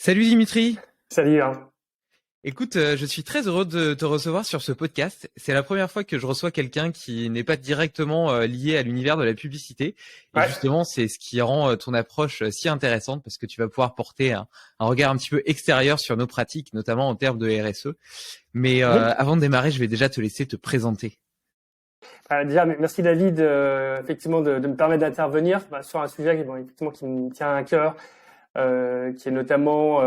Salut Dimitri. Salut, hein. Écoute, je suis très heureux de te recevoir sur ce podcast. C'est la première fois que je reçois quelqu'un qui n'est pas directement lié à l'univers de la publicité. Et Ouais. justement, c'est ce qui rend ton approche si intéressante parce que tu vas pouvoir porter un regard un petit peu extérieur sur nos pratiques, notamment en termes de RSE. Mais Mhm. avant de démarrer, je vais déjà te laisser te présenter. Déjà, merci David, effectivement, de me permettre d'intervenir sur un sujet bon, effectivement, qui me tient à cœur, qui est notamment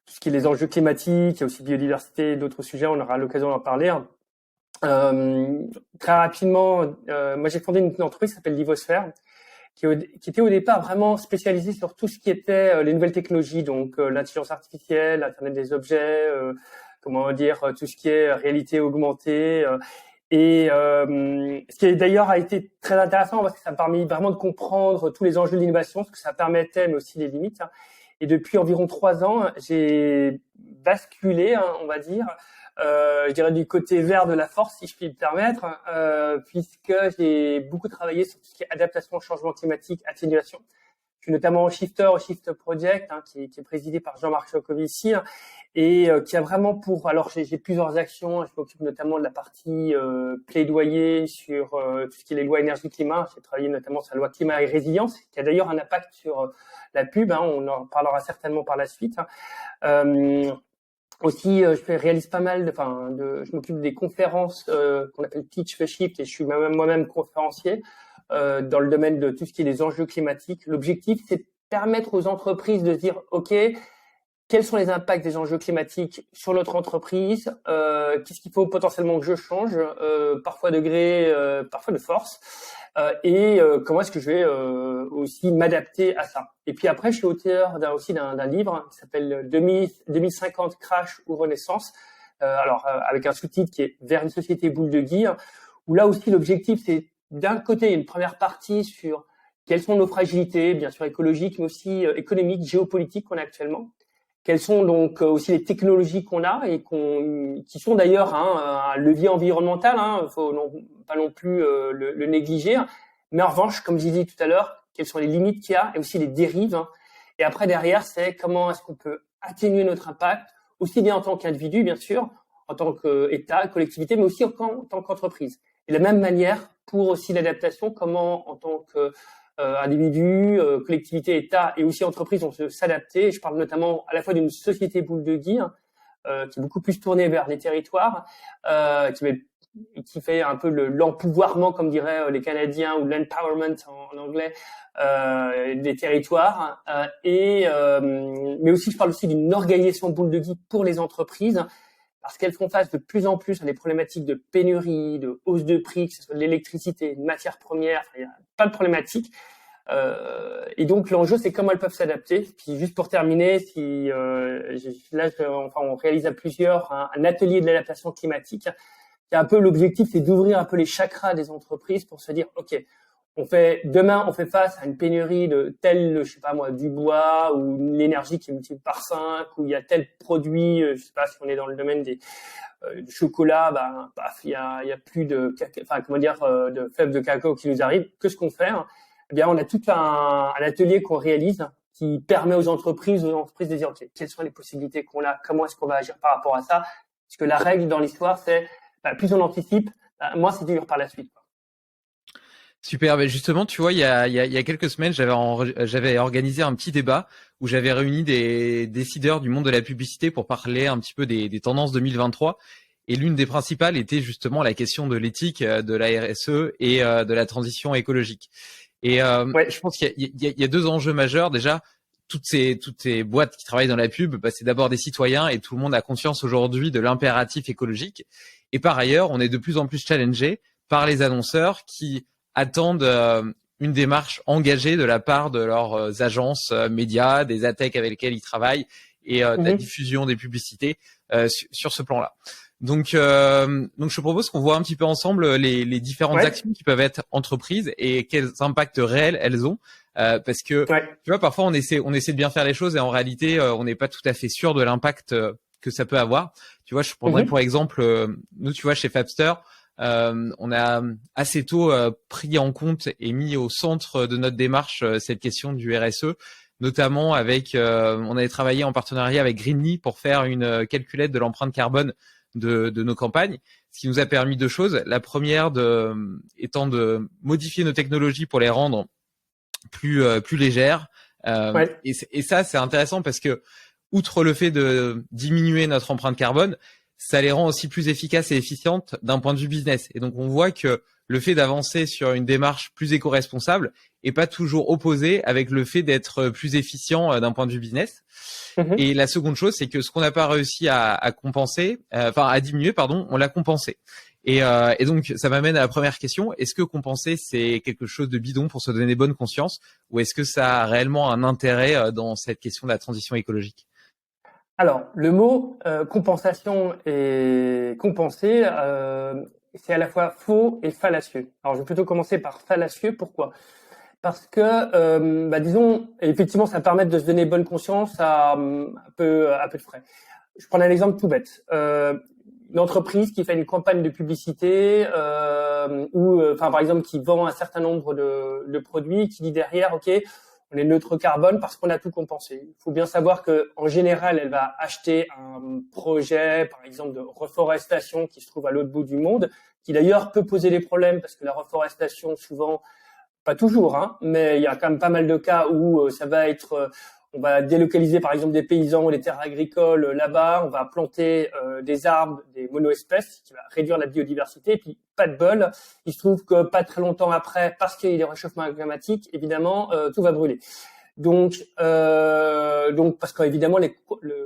tout ce qui est les enjeux climatiques, il y a aussi biodiversité et d'autres sujets, on aura l'occasion d'en parler, hein. Euh, Très rapidement, moi j'ai fondé une entreprise qui s'appelle Livosphère, qui était au départ vraiment spécialisée sur tout ce qui était les nouvelles technologies, donc l'intelligence artificielle, l'Internet des objets, comment dire, tout ce qui est réalité augmentée. Ce qui d'ailleurs a été très intéressant parce que ça m'a permis vraiment de comprendre tous les enjeux de l'innovation, ce que ça permettait, mais aussi les limites, hein. Et depuis environ 3 ans, j'ai basculé, hein, on va dire, je dirais du côté vert de la force, si je puis me permettre, puisque j'ai beaucoup travaillé sur tout ce qui est adaptation au changement climatique, atténuation. Je suis notamment au Shift Project, hein, qui est présidé par Jean-Marc Jancovici, hein, et qui a vraiment pour. Alors j'ai plusieurs actions. Je m'occupe notamment de la partie plaidoyer sur tout ce qui est les lois énergie-climat. J'ai travaillé notamment sur la loi climat et résilience, qui a d'ailleurs un impact sur la pub, hein, on en parlera certainement par la suite, hein. Aussi, réalise pas mal je m'occupe des conférences qu'on appelle Teach the Shift, et je suis moi-même conférencier dans le domaine de tout ce qui est des enjeux climatiques. L'objectif, c'est de permettre aux entreprises de se dire, OK, quels sont les impacts des enjeux climatiques sur notre entreprise, qu'est-ce qu'il faut potentiellement que je change, parfois de gré, parfois de force, et comment est-ce que je vais aussi m'adapter à ça. Et puis après, je suis auteur d'un livre qui s'appelle 2050 Crash ou Renaissance, avec un sous-titre qui est Vers une société boule de guille, où là aussi l'objectif, c'est d'un côté une première partie sur quelles sont nos fragilités, bien sûr écologiques, mais aussi économiques, géopolitiques qu'on a actuellement. Quelles sont donc aussi les technologies qu'on a et qui sont d'ailleurs un levier environnemental, hein, faut pas non plus le négliger. Mais en revanche, comme j'ai dit tout à l'heure, quelles sont les limites qu'il y a et aussi les dérives, hein. Et après derrière, c'est comment est-ce qu'on peut atténuer notre impact, aussi bien en tant qu'individu, bien sûr, en tant qu'État, collectivité, mais aussi en tant qu'entreprise. Et de la même manière, pour aussi l'adaptation, comment en tant que individus, collectivités, États et aussi entreprises vont s'adapter. Je parle notamment à la fois d'une société boule de guille qui est beaucoup plus tournée vers les territoires, qui fait un peu l'empouvoirment, comme diraient les Canadiens, ou l'empowerment en anglais, des territoires. Mais aussi, je parle aussi d'une organisation boule de guille pour les entreprises, parce qu'elles font face de plus en plus à des problématiques de pénurie, de hausse de prix, que ce soit de l'électricité, de matières premières, il y a pas de problématique. Et donc l'enjeu, c'est comment elles peuvent s'adapter. Puis juste pour terminer, on réalise à plusieurs un atelier de l'adaptation climatique. Et un peu l'objectif, c'est d'ouvrir un peu les chakras des entreprises pour se dire, ok, demain, on fait face à une pénurie de tel, je sais pas moi, du bois ou l'énergie qui est multipliée par 5, ou il y a tel produit, je sais pas si on est dans le domaine du chocolat, il y a plus de, de fèves de cacao qui nous arrivent. Que ce qu'on fait, hein, eh bien, on a tout un atelier qu'on réalise qui permet aux entreprises de dire, ok, quelles sont les possibilités qu'on a, comment est-ce qu'on va agir par rapport à ça, parce que la règle dans l'histoire, c'est plus on anticipe, moins c'est dur par la suite. Super, mais justement, tu vois, il y a quelques semaines, j'avais organisé un petit débat où j'avais réuni des décideurs du monde de la publicité pour parler un petit peu des tendances 2023. Et l'une des principales était justement la question de l'éthique, de la RSE et de la transition écologique. Et Ouais. je pense qu'il y a deux enjeux majeurs. Déjà, toutes ces boîtes qui travaillent dans la pub, c'est d'abord des citoyens et tout le monde a conscience aujourd'hui de l'impératif écologique. Et par ailleurs, on est de plus en plus challengé par les annonceurs qui attendent une démarche engagée de la part de leurs agences médias, des ATEC avec lesquelles ils travaillent et de la diffusion des publicités sur ce plan-là. Donc je propose qu'on voit un petit peu ensemble les différentes actions qui peuvent être entreprises et quels impacts réels elles ont. Parce que tu vois, parfois on essaie de bien faire les choses et en réalité on n'est pas tout à fait sûr de l'impact que ça peut avoir. Tu vois, je prendrais pour exemple nous, tu vois, chez Fabster, on a assez tôt pris en compte et mis au centre de notre démarche cette question du RSE. notamment avec, on avait travaillé en partenariat avec Greenly pour faire une calculette de l'empreinte carbone de nos campagnes, ce qui nous a permis deux choses. La première étant de modifier nos technologies pour les rendre plus légères. Ouais. Et ça, c'est intéressant parce que, outre le fait de diminuer notre empreinte carbone, ça les rend aussi plus efficaces et efficientes d'un point de vue business. Et donc, on voit que le fait d'avancer sur une démarche plus éco-responsable est pas toujours opposé avec le fait d'être plus efficient d'un point de vue business. Et la seconde chose, c'est que ce qu'on n'a pas réussi à compenser, à diminuer, pardon, on l'a compensé. Et donc, ça m'amène à la première question. Est-ce que compenser, c'est quelque chose de bidon pour se donner bonne conscience, ou est-ce que ça a réellement un intérêt dans cette question de la transition écologique? Alors, le mot compensation et compenser, c'est à la fois faux et fallacieux. Alors, je vais plutôt commencer par fallacieux. Pourquoi? Parce que, disons, effectivement, ça permet de se donner bonne conscience à un peu de frais. Je prends un exemple tout bête. Une entreprise qui fait une campagne de publicité ou, par exemple, qui vend un certain nombre de produits, qui dit derrière, OK, on est neutre carbone parce qu'on a tout compensé. Il faut bien savoir que, en général, elle va acheter un projet, par exemple, de reforestation qui se trouve à l'autre bout du monde, qui d'ailleurs peut poser des problèmes parce que la reforestation, souvent, pas toujours, hein, mais il y a quand même pas mal de cas où ça va être, on va délocaliser par exemple des paysans ou des terres agricoles là-bas, on va planter des arbres, des monoespèces, qui va réduire la biodiversité. Et puis pas de bol, il se trouve que pas très longtemps après, parce qu'il y a des réchauffements climatiques, évidemment, tout va brûler. Donc parce qu'évidemment,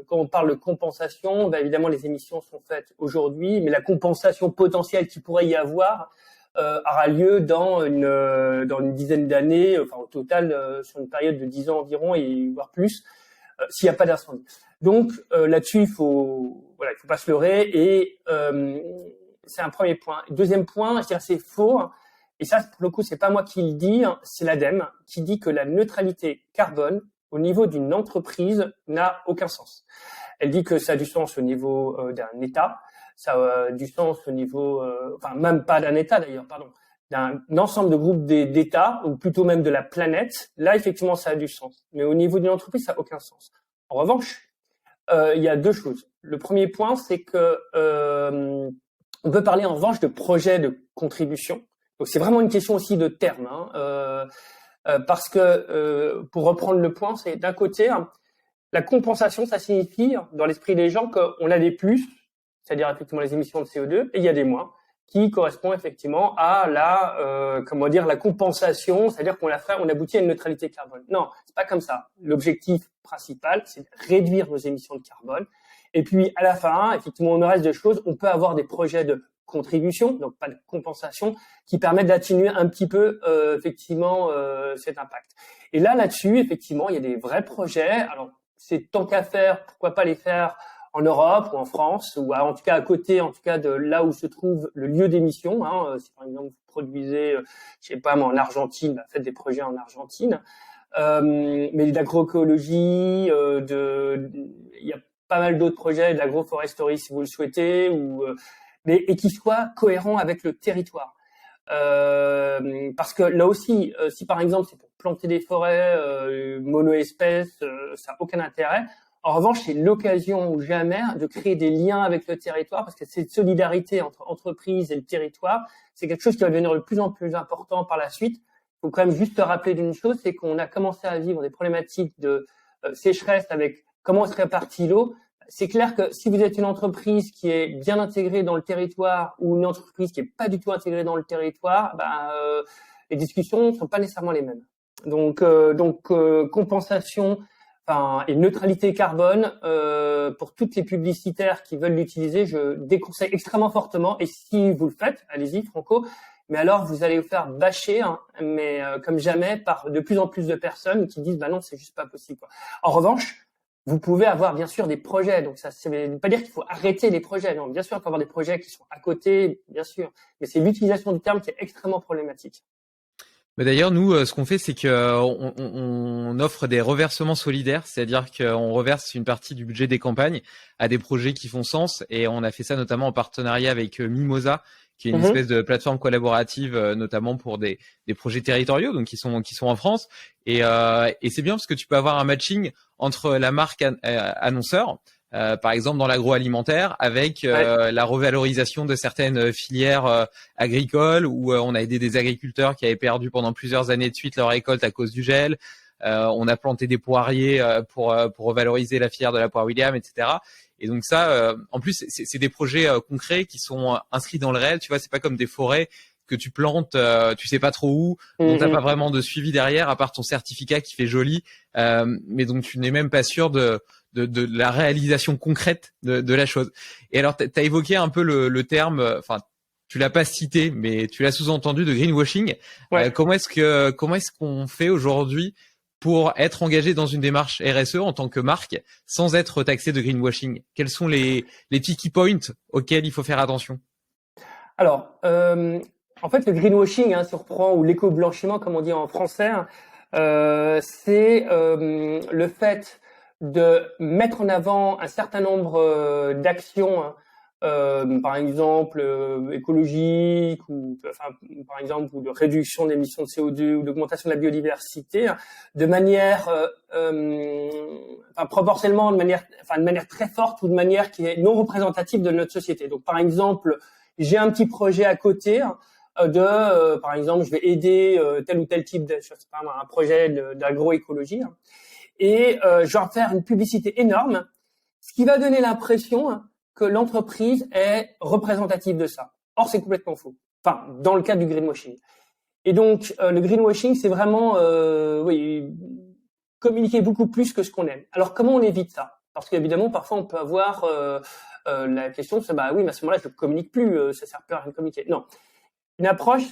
quand on parle de compensation, évidemment les émissions sont faites aujourd'hui, mais la compensation potentielle qu'il pourrait y avoir aura lieu dans une dizaine d'années, enfin au total sur une période de 10 ans environ et voire plus, s'il n'y a pas d'incendie. Donc là-dessus, il faut pas se leurrer et c'est un premier point. Deuxième point, je dirais c'est faux. Et ça, pour le coup, c'est pas moi qui le dis, c'est l'ADEME qui dit que la neutralité carbone au niveau d'une entreprise n'a aucun sens. Elle dit que ça a du sens au niveau d'un État. Ça a du sens au niveau, même pas d'un État d'ailleurs, pardon, d'un ensemble de groupes d'États, ou plutôt même de la planète. Là, effectivement, ça a du sens. Mais au niveau d'une entreprise, ça n'a aucun sens. En revanche, il y a deux choses. Le premier point, c'est que on peut parler en revanche de projet de contribution. Donc, c'est vraiment une question aussi de terme, parce que, pour reprendre le point, c'est d'un côté, la compensation, ça signifie, dans l'esprit des gens, qu'on a des plus, c'est-à-dire effectivement les émissions de CO2, et il y a des moins, qui correspondent effectivement à la compensation, c'est-à-dire on aboutit à une neutralité carbone. Non, c'est pas comme ça. L'objectif principal, c'est de réduire nos émissions de carbone. Et puis à la fin, effectivement, on reste de choses, on peut avoir des projets de contribution, donc pas de compensation, qui permettent d'atténuer un petit peu effectivement cet impact. Et là-dessus, effectivement, il y a des vrais projets. Alors, c'est tant qu'à faire, pourquoi pas les faire en Europe ou en France, ou en tout cas à côté, en tout cas de là où se trouve le lieu d'émission. Si par exemple vous produisez, je sais pas moi, en Argentine, faites des projets en Argentine. Mais d'agroécologie, il y a pas mal d'autres projets, de l'agroforesterie si vous le souhaitez, et qui soient cohérents avec le territoire. Parce que là aussi, si par exemple c'est pour planter des forêts monoespèces, ça n'a aucun intérêt. En revanche, c'est l'occasion ou jamais de créer des liens avec le territoire, parce que cette solidarité entre entreprises et le territoire, c'est quelque chose qui va devenir de plus en plus important par la suite. Il faut quand même juste se rappeler d'une chose, c'est qu'on a commencé à vivre des problématiques de sécheresse avec comment se répartit l'eau. C'est clair que si vous êtes une entreprise qui est bien intégrée dans le territoire ou une entreprise qui est pas du tout intégrée dans le territoire, les discussions ne sont pas nécessairement les mêmes. Donc compensation et neutralité carbone pour toutes les publicitaires qui veulent l'utiliser, je déconseille extrêmement fortement. Et si vous le faites, allez-y, Franco. Mais alors, vous allez vous faire bâcher, mais comme jamais, par de plus en plus de personnes qui disent non, c'est juste pas possible, quoi. En revanche, vous pouvez avoir bien sûr des projets. Donc ça ne veut pas dire qu'il faut arrêter les projets. Non, bien sûr, il faut avoir des projets qui sont à côté, bien sûr. Mais c'est l'utilisation du terme qui est extrêmement problématique. Mais d'ailleurs, nous, ce qu'on fait, c'est on offre des reversements solidaires, c'est-à-dire qu'on reverse une partie du budget des campagnes à des projets qui font sens. Et on a fait ça notamment en partenariat avec Mimosa, qui est une espèce de plateforme collaborative, notamment pour des projets territoriaux, donc qui sont en France. Et c'est bien parce que tu peux avoir un matching entre la marque annonceur, par exemple dans l'agroalimentaire, avec la revalorisation de certaines filières agricoles, où on a aidé des agriculteurs qui avaient perdu pendant plusieurs années de suite leur récolte à cause du gel. On a planté des poiriers pour revaloriser la filière de la poire William, etc. Et donc ça, en plus, c'est des projets concrets qui sont inscrits dans le réel. Tu vois, c'est pas comme des forêts que tu plantes, tu sais pas trop où, dont t'as pas vraiment de suivi derrière, à part ton certificat qui fait joli, mais donc tu n'es même pas sûr de la réalisation concrète de la chose. Et alors, t'as évoqué un peu le terme, enfin, tu l'as pas cité, mais tu l'as sous-entendu, de greenwashing. Comment est-ce qu'on fait aujourd'hui pour être engagé dans une démarche RSE en tant que marque sans être taxé de greenwashing? Quels sont les petits key points auxquels il faut faire attention? Alors, en fait, le greenwashing, si on reprend, ou l'éco-blanchiment, comme on dit en français, c'est le fait de mettre en avant un certain nombre d'actions, par exemple écologiques, ou par exemple, ou de réduction d'émissions de CO2 ou d'augmentation de la biodiversité, de manière proportionnellement, de manière très forte, ou de manière qui est non représentative de notre société. Donc par exemple, j'ai un petit projet à côté par exemple, je vais aider tel ou tel type je sais pas, un projet d'agroécologie, et je vais en faire une publicité énorme, ce qui va donner l'impression que l'entreprise est représentative de ça. Or, c'est complètement faux. Enfin, dans le cadre du greenwashing. Et donc, le greenwashing, c'est vraiment communiquer beaucoup plus que ce qu'on aime. Alors, comment on évite ça? Parce qu'évidemment, parfois, on peut avoir la question, c'est oui, mais à ce moment-là, je ne communique plus, ça sert plus à rien de communiquer. Non. Une approche,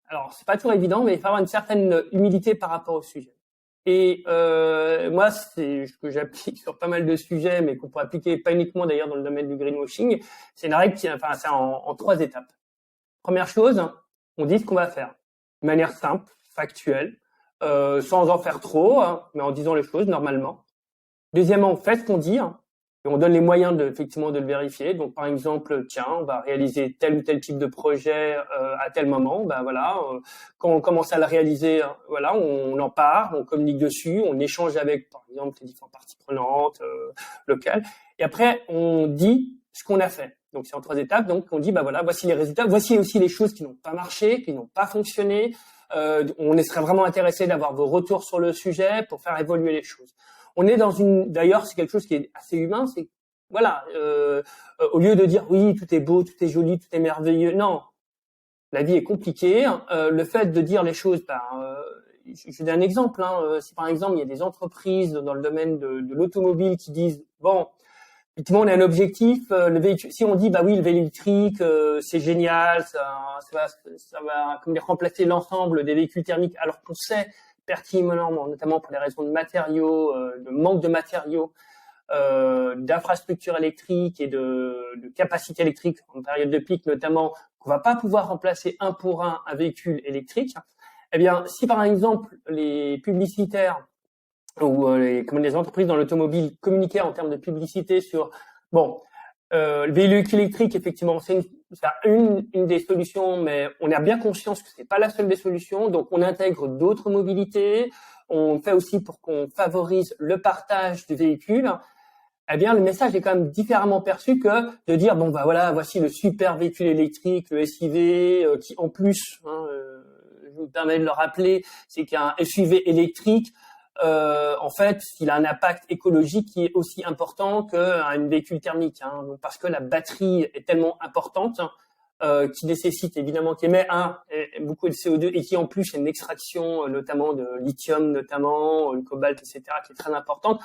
alors c'est pas toujours évident, mais il faut avoir une certaine humilité par rapport au sujet. Et moi, c'est ce que j'applique sur pas mal de sujets, mais qu'on peut appliquer pas uniquement d'ailleurs dans le domaine du greenwashing. C'est une règle c'est en 3 étapes. Première chose, on dit ce qu'on va faire de manière simple, factuelle, sans en faire trop, mais en disant les choses normalement. Deuxièmement, on fait ce qu'on dit. Et on donne les moyens effectivement de le vérifier. Donc, par exemple, tiens, on va réaliser tel ou tel type de projet à tel moment. Quand on commence à le réaliser, on en parle, on communique dessus, on échange avec, par exemple, les différentes parties prenantes locales. Et après, on dit ce qu'on a fait. Donc, c'est en 3 étapes. Donc, on dit, voici les résultats. Voici aussi les choses qui n'ont pas marché, qui n'ont pas fonctionné. On serait vraiment intéressé d'avoir vos retours sur le sujet pour faire évoluer les choses. On est d'ailleurs, c'est quelque chose qui est assez humain, c'est, au lieu de dire, oui, tout est beau, tout est joli, tout est merveilleux, non. La vie est compliquée. Le fait de dire les choses, je vais donner un exemple, si par exemple, il y a des entreprises dans le domaine de l'automobile qui disent, bon, effectivement, on a un objectif, le véhicule, si on dit, oui, le véhicule électrique, c'est génial, ça va remplacer l'ensemble des véhicules thermiques, alors qu'on sait pertinemment, notamment pour les raisons de matériaux, de manque de matériaux, d'infrastructures électriques et de capacité électrique en période de pic, notamment, qu'on va pas pouvoir remplacer un pour un véhicule électrique. Eh bien, si par exemple les publicitaires ou les entreprises dans l'automobile communiquaient en termes de publicité sur le véhicule électrique, effectivement, c'est une des solutions, mais on a bien conscience que c'est pas la seule des solutions. Donc, on intègre d'autres mobilités. On fait aussi pour qu'on favorise le partage du véhicule. Eh bien, le message est quand même différemment perçu que de dire, voici le super véhicule électrique, le SUV, qui en plus, je vous permets de le rappeler, c'est qu'un SUV électrique, en fait, il a un impact écologique qui est aussi important qu'un véhicule thermique, donc parce que la batterie est tellement importante qui nécessite évidemment, qui émet beaucoup de CO2 et qui en plus a une extraction notamment de lithium, notamment le cobalt, etc., qui est très importante.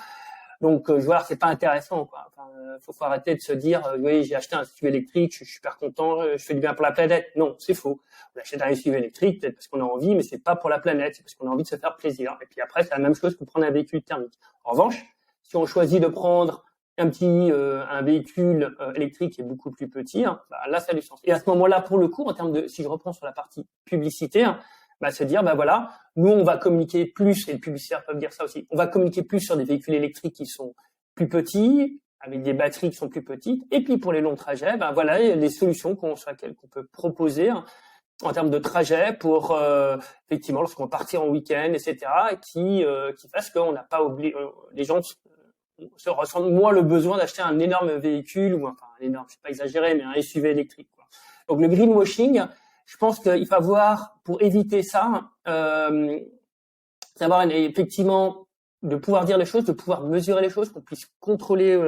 Donc, c'est pas intéressant, quoi. Faut arrêter de se dire, oui, j'ai acheté un SUV électrique, je suis super content, je fais du bien pour la planète. Non, c'est faux. On achète un SUV électrique, peut-être parce qu'on a envie, mais c'est pas pour la planète, c'est parce qu'on a envie de se faire plaisir. Et puis après, c'est la même chose que prendre un véhicule thermique. En revanche, si on choisit de prendre un véhicule électrique qui est beaucoup plus petit, là, ça a du sens. Et à ce moment-là, pour le coup, en termes si je reprends sur la partie publicité, se dire, nous, on va communiquer plus, et les publicitaires peuvent dire ça aussi, on va communiquer plus sur des véhicules électriques qui sont plus petits, avec des batteries qui sont plus petites. Et puis pour les longs trajets, ben voilà, il y a des solutions qu'on peut proposer en termes de trajet pour effectivement lorsqu'on va partir en week-end, etc., qui fassent qu'on n'a pas oublié, les gens se ressentent moins le besoin d'acheter un énorme véhicule ou enfin un énorme, je sais pas exagéré, mais un SUV électrique, quoi. Donc le greenwashing, je pense qu'il faut avoir, pour éviter ça, savoir effectivement de pouvoir dire les choses, de pouvoir mesurer les choses, qu'on puisse contrôler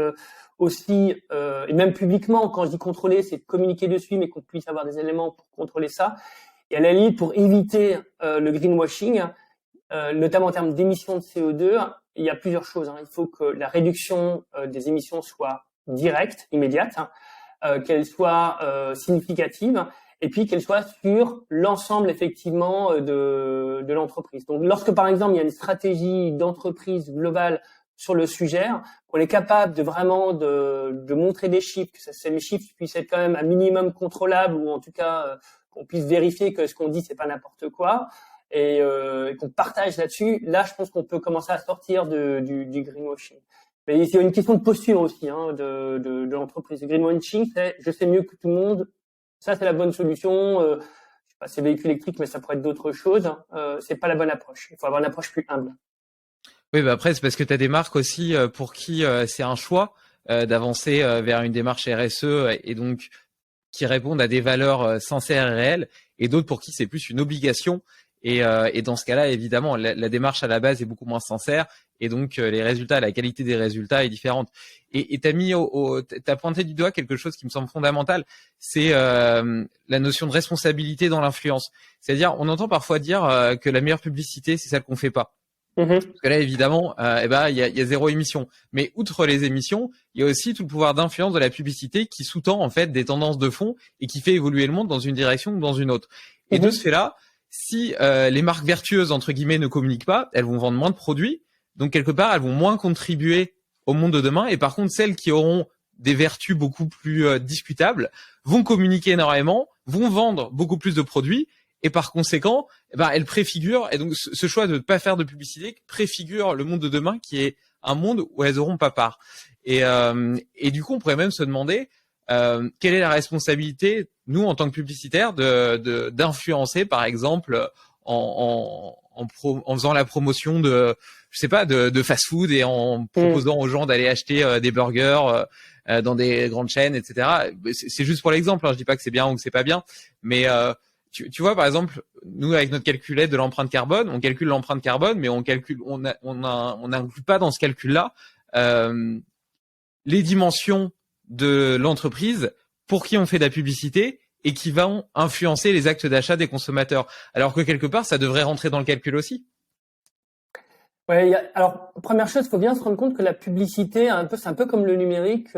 aussi, et même publiquement, quand je dis contrôler, c'est de communiquer dessus, mais qu'on puisse avoir des éléments pour contrôler ça. Et à la limite, pour éviter le greenwashing, notamment en termes d'émissions de CO2, il y a plusieurs choses. Il faut que la réduction des émissions soit directe, immédiate, qu'elle soit significative, et puis qu'elle soit sur l'ensemble effectivement de l'entreprise. Donc, lorsque par exemple il y a une stratégie d'entreprise globale sur le sujet, qu'on est capable de vraiment de montrer des chiffres, que ces chiffres puissent être quand même un minimum contrôlables, ou en tout cas qu'on puisse vérifier que ce qu'on dit c'est pas n'importe quoi, et qu'on partage là-dessus, là je pense qu'on peut commencer à sortir du greenwashing. Mais il y a une question de posture aussi de l'entreprise. Le greenwashing, c'est je sais mieux que tout le monde, ça c'est la bonne solution, je sais pas, c'est véhicule électrique, mais ça pourrait être d'autres choses, c'est pas la bonne approche. Il faut avoir une approche plus humble. Oui, bah après c'est parce que tu as des marques aussi pour qui c'est un choix d'avancer vers une démarche RSE et donc qui répondent à des valeurs sincères et réelles, et d'autres pour qui c'est plus une obligation. Et dans ce cas-là, évidemment, la démarche à la base est beaucoup moins sincère, et donc les résultats, la qualité des résultats est différente. Et t'as pointé du doigt quelque chose qui me semble fondamental, c'est la notion de responsabilité dans l'influence. C'est-à-dire, on entend parfois dire que la meilleure publicité, c'est celle qu'on fait pas. Parce que là, évidemment, il y a zéro émission. Mais outre les émissions, il y a aussi tout le pouvoir d'influence de la publicité qui sous-tend en fait des tendances de fond et qui fait évoluer le monde dans une direction ou dans une autre. Et de ce fait-là, si les marques vertueuses entre guillemets ne communiquent pas, elles vont vendre moins de produits. Donc quelque part, elles vont moins contribuer au monde de demain. Et par contre, celles qui auront des vertus beaucoup plus discutables vont communiquer énormément, vont vendre beaucoup plus de produits. Et par conséquent, elles préfigurent, et donc ce choix de ne pas faire de publicité préfigure le monde de demain qui est un monde où elles n'auront pas part. Et du coup, on pourrait même se demander quelle est la responsabilité, nous, en tant que publicitaires, d'influencer, par exemple, en faisant la promotion de, je sais pas, de fast-food et en proposant aux gens d'aller acheter des burgers dans des grandes chaînes, etc. C'est juste pour l'exemple, je dis pas que c'est bien ou que c'est pas bien, mais tu vois, par exemple, nous, avec notre calculette de l'empreinte carbone, on calcule l'empreinte carbone, mais on n'inclut pas dans ce calcul-là les dimensions de l'entreprise pour qui on fait de la publicité et qui vont influencer les actes d'achat des consommateurs. Alors que quelque part, ça devrait rentrer dans le calcul aussi. Ouais, alors, première chose, il faut bien se rendre compte que la publicité, c'est un peu comme le numérique,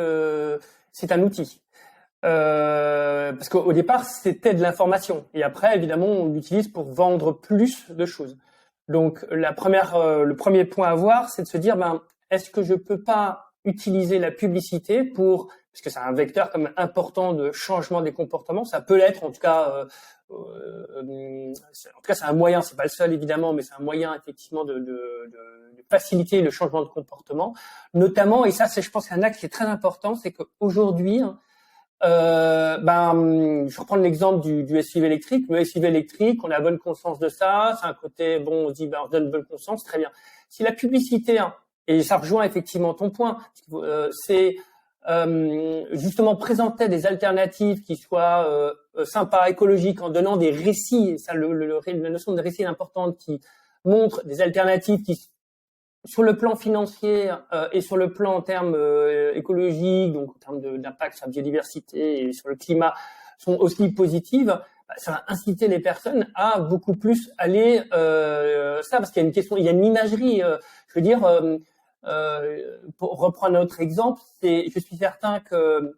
c'est un outil. Parce qu'au départ, c'était de l'information. Et après, évidemment, on l'utilise pour vendre plus de choses. Donc, le premier point à voir, c'est de se dire, est-ce que je peux pas utiliser la publicité parce que c'est un vecteur comme important de changement des comportements. Ça peut l'être, en tout cas, c'est un moyen, c'est pas le seul évidemment, mais c'est un moyen effectivement de faciliter le changement de comportement. Notamment, et ça, je pense, c'est un axe qui est très important, c'est qu'aujourd'hui, je reprends l'exemple du SUV électrique. Le SUV électrique, on a bonne conscience de ça. C'est un côté, on se dit, on donne bonne conscience, très bien. Si la publicité, et ça rejoint effectivement ton point, c'est justement présenter des alternatives qui soient sympas, écologiques, en donnant des récits. Et ça, la notion de récit est importante, qui montre des alternatives qui, sur le plan financier et sur le plan en termes écologiques, donc en termes d'impact sur la biodiversité et sur le climat, sont aussi positives. Ça va inciter les personnes à beaucoup plus aller ça, parce qu'il y a une question, il y a une imagerie. Je veux dire, pour reprendre un autre exemple, je suis certain que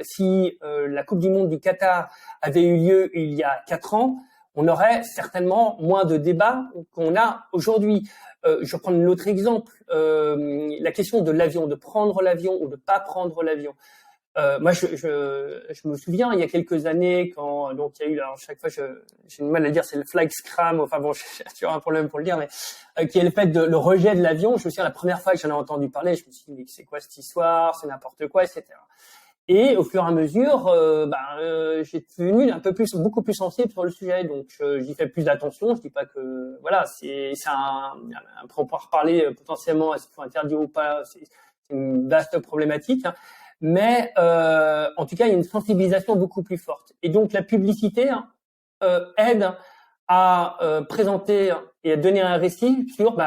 si la Coupe du Monde du Qatar avait eu lieu il y a 4 ans, on aurait certainement moins de débats qu'on a aujourd'hui. Je vais prendre un autre exemple, la question de l'avion, de prendre l'avion ou de pas prendre l'avion. Moi, je me souviens, il y a quelques années, quand donc il y a eu, alors chaque fois, j'ai du mal à le dire, c'est le flag scram. Enfin bon, j'ai toujours un problème pour le dire, mais qui est le fait de le rejet de l'avion. Je me souviens la première fois que j'en ai entendu parler, je me suis dit mais c'est quoi cette histoire, c'est n'importe quoi, etc. Et au fur et à mesure, j'ai devenu beaucoup plus sensible sur le sujet. Donc, j'y fais plus d'attention. Je dis pas que, voilà, après on pourra reparler potentiellement est-ce qu'il faut interdire ou pas. C'est une vaste problématique. Hein. Mais en tout cas, il y a une sensibilisation beaucoup plus forte. Et donc, la publicité aide à présenter et à donner un récit sur,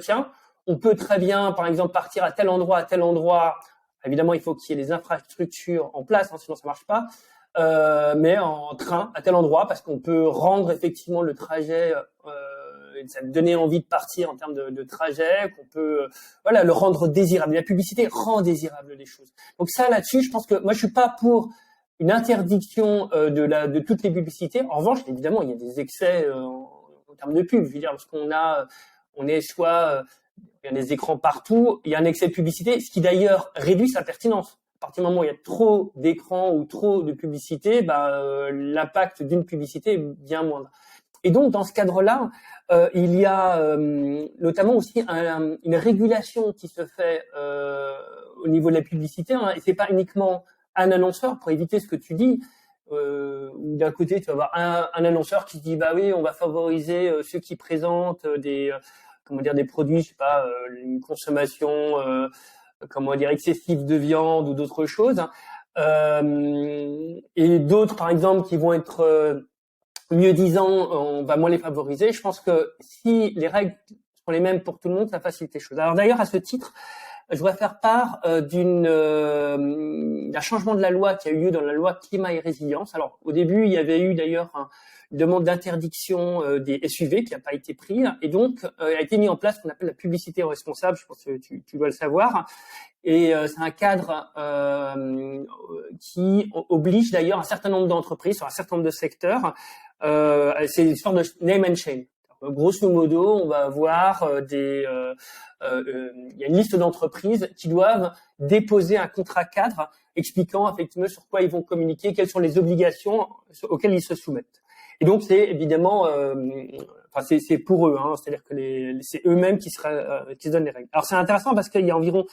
tiens, on peut très bien, par exemple, partir à tel endroit. Évidemment, il faut qu'il y ait les infrastructures en place, sinon ça marche pas. Mais en train à tel endroit, parce qu'on peut rendre effectivement le trajet, ça donner envie de partir en termes de trajet, qu'on peut, le rendre désirable. La publicité rend désirable les choses. Donc ça, là-dessus, je pense que moi, je suis pas pour une interdiction de toutes les publicités. En revanche, évidemment, il y a des excès en termes de pub. Je veux dire, lorsqu'on on est soit il y a des écrans partout, il y a un excès de publicité, ce qui d'ailleurs réduit sa pertinence. À partir du moment où il y a trop d'écrans ou trop de publicité, l'impact d'une publicité est bien moindre. Et donc, dans ce cadre-là, il y a notamment aussi une régulation qui se fait au niveau de la publicité. Hein, et c'est pas uniquement un annonceur, pour éviter ce que tu dis. D'un côté, tu vas avoir un annonceur qui dit bah oui, on va favoriser ceux qui présentent des produits, je sais pas, une consommation excessive de viande ou d'autres choses. Et d'autres, par exemple, qui vont être mieux-disants, on va moins les favoriser. Je pense que si les règles sont les mêmes pour tout le monde, ça facilite les choses. Alors d'ailleurs, à ce titre, je voudrais faire part d'un changement de la loi qui a eu lieu dans la loi climat et résilience. Alors au début, il y avait eu d'ailleurs une demande d'interdiction des SUV qui n'a pas été prise, et donc a été mis en place ce qu'on appelle la publicité responsable. Je pense que tu dois le savoir. Et c'est un cadre qui oblige d'ailleurs un certain nombre d'entreprises sur un certain nombre de secteurs. C'est une sorte de name and shame. Grosso modo, on va avoir il y a une liste d'entreprises qui doivent déposer un contrat cadre expliquant effectivement sur quoi ils vont communiquer, quelles sont les obligations auxquelles ils se soumettent. Et donc c'est évidemment, c'est pour eux, hein, c'est-à-dire que c'est eux-mêmes qui se donnent les règles. Alors c'est intéressant parce qu'il y a environ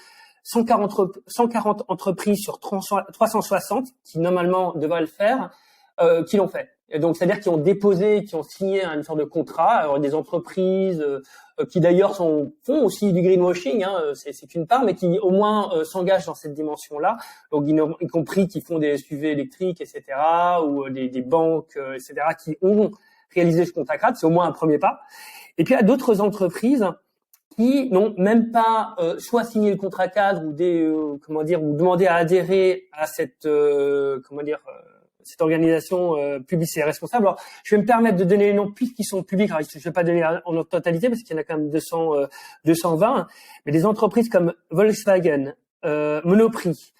140 entreprises sur 360 qui normalement devraient le faire, qui l'ont fait. Et donc, c'est-à-dire qui ont déposé, qui ont signé une sorte de contrat. Alors, des entreprises qui d'ailleurs font aussi du greenwashing, hein, c'est une part, mais qui au moins s'engagent dans cette dimension-là. Donc, y compris qui font des SUV électriques, etc., ou des banques, etc., qui ont réalisé ce contrat cadre. C'est au moins un premier pas. Et puis, il y a d'autres entreprises qui n'ont même pas soit signé le contrat cadre ou ou demandé à adhérer à cette cette organisation publique et responsable. Alors, je vais me permettre de donner les noms puisqu'ils sont publics. Alors, je ne vais pas donner en totalité parce qu'il y en a quand même 220. Mais des entreprises comme Volkswagen, Monoprix,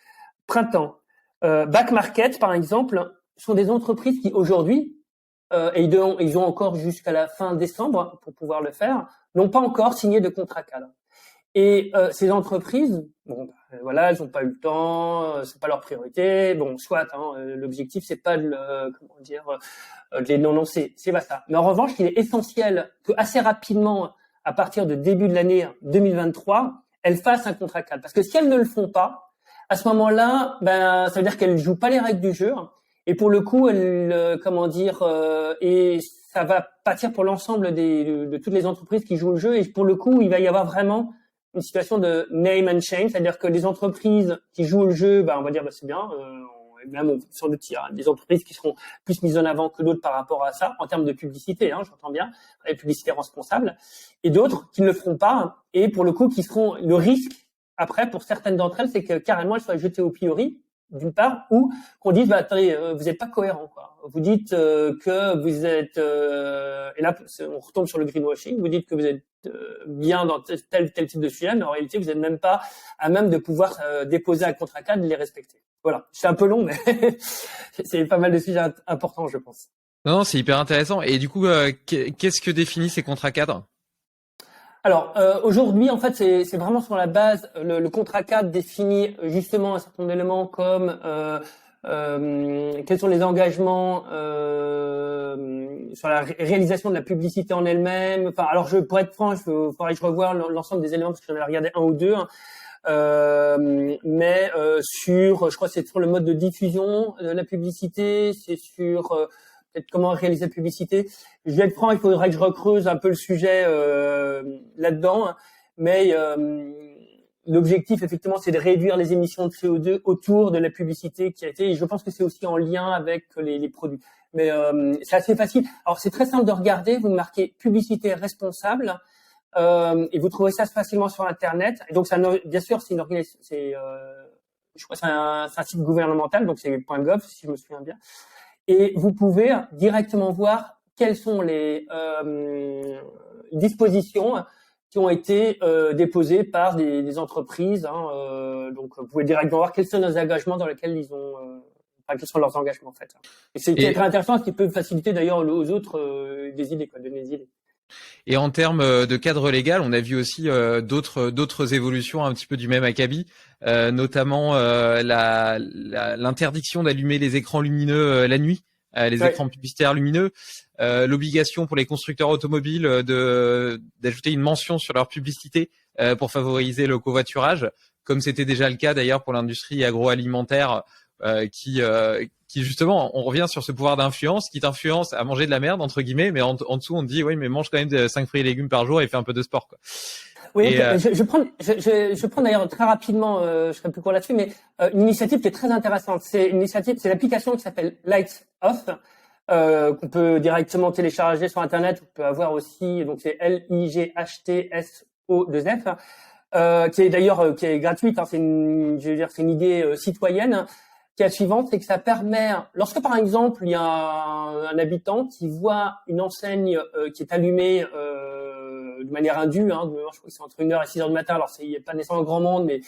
Printemps, Back Market, par exemple, sont des entreprises qui aujourd'hui, et ils ont encore jusqu'à la fin décembre pour pouvoir le faire, n'ont pas encore signé de contrat cadre. Et ces entreprises, elles n'ont pas eu le temps, c'est pas leur priorité. Bon, soit, l'objectif c'est pas de les dénoncer, c'est pas ça. Mais en revanche, il est essentiel que assez rapidement, à partir de début de l'année 2023, elles fassent un contrat cadre. Parce que si elles ne le font pas, à ce moment-là, ça veut dire qu'elles jouent pas les règles du jeu. Et pour le coup, et ça va pâtir pour l'ensemble de toutes les entreprises qui jouent le jeu. Et pour le coup, il va y avoir vraiment une situation de name and shame, c'est-à-dire que les entreprises qui jouent le jeu, on va dire c'est bien, même sur le tir, des entreprises qui seront plus mises en avant que d'autres par rapport à ça, en termes de publicité, j'entends bien, la publicité responsable, et d'autres qui ne le feront pas, et pour le coup qui seront le risque après pour certaines d'entre elles, c'est que carrément elles soient jetées au pilori, d'une part, ou qu'on dise attendez, vous n'êtes pas cohérent, quoi. Vous dites que vous êtes et là on retombe sur le greenwashing, vous dites que vous êtes bien dans tel type de sujet, mais en réalité vous n'êtes même pas à même de pouvoir déposer un contrat cadre et les respecter. Voilà, c'est un peu long, mais c'est pas mal de sujets importants, je pense. Non, c'est hyper intéressant. Et du coup, qu'est-ce que définissent ces contrats cadres ? Alors aujourd'hui, en fait, c'est vraiment sur la base, le contrat cadre définit justement un certain nombre d'éléments comme quels sont les engagements sur la réalisation de la publicité en elle-même. Enfin, alors pour être franc, faudrait que je revoie l'ensemble des éléments parce que j'en ai regardé un ou deux. Hein. Mais je crois que c'est sur le mode de diffusion de la publicité, c'est sur peut-être comment réaliser la publicité. Je vais être franc, il faudrait que je recreuse un peu le sujet là-dedans, mais l'objectif effectivement c'est de réduire les émissions de CO2 autour de la publicité qui a été, et je pense que c'est aussi en lien avec les produits. Mais c'est assez facile. Alors c'est très simple de regarder, vous marquez publicité responsable. Et vous trouvez ça facilement sur Internet. Et donc, bien sûr, c'est une organisation, je crois que c'est un site gouvernemental, donc c'est .gov si je me souviens bien. Et vous pouvez directement voir quelles sont les dispositions qui ont été déposées par des entreprises. Hein, donc, vous pouvez directement voir quels sont nos engagements dans lesquels ils ont. Quels sont leurs engagements en fait. Et c'est très intéressant, ce qui peut faciliter d'ailleurs aux autres des idées, quoi, donner des idées. Et en termes de cadre légal, on a vu aussi d'autres évolutions un petit peu du même acabit, notamment l'interdiction d'allumer les écrans lumineux la nuit, les écrans publicitaires lumineux, l'obligation pour les constructeurs automobiles d'ajouter une mention sur leur publicité pour favoriser le covoiturage, comme c'était déjà le cas d'ailleurs pour l'industrie agroalimentaire qui justement, on revient sur ce pouvoir d'influence qui t'influence à manger de la merde entre guillemets, mais en dessous on te dit oui mais mange quand même 5 fruits et légumes par jour et fais un peu de sport quoi. Oui, je prends d'ailleurs très rapidement, je serai plus court là-dessus, mais une initiative qui est très intéressante. C'est l'application qui s'appelle Lights Off, qu'on peut directement télécharger sur Internet. On peut avoir aussi, donc c'est LIGHTSO2F, qui est d'ailleurs qui est gratuite. Hein, c'est une idée citoyenne. Qui est la suivante, c'est que ça permet, lorsque par exemple il y a un habitant qui voit une enseigne qui est allumée de manière indue, hein, je crois que c'est entre 1h et 6h du matin, alors il n'y a pas nécessairement grand monde, mais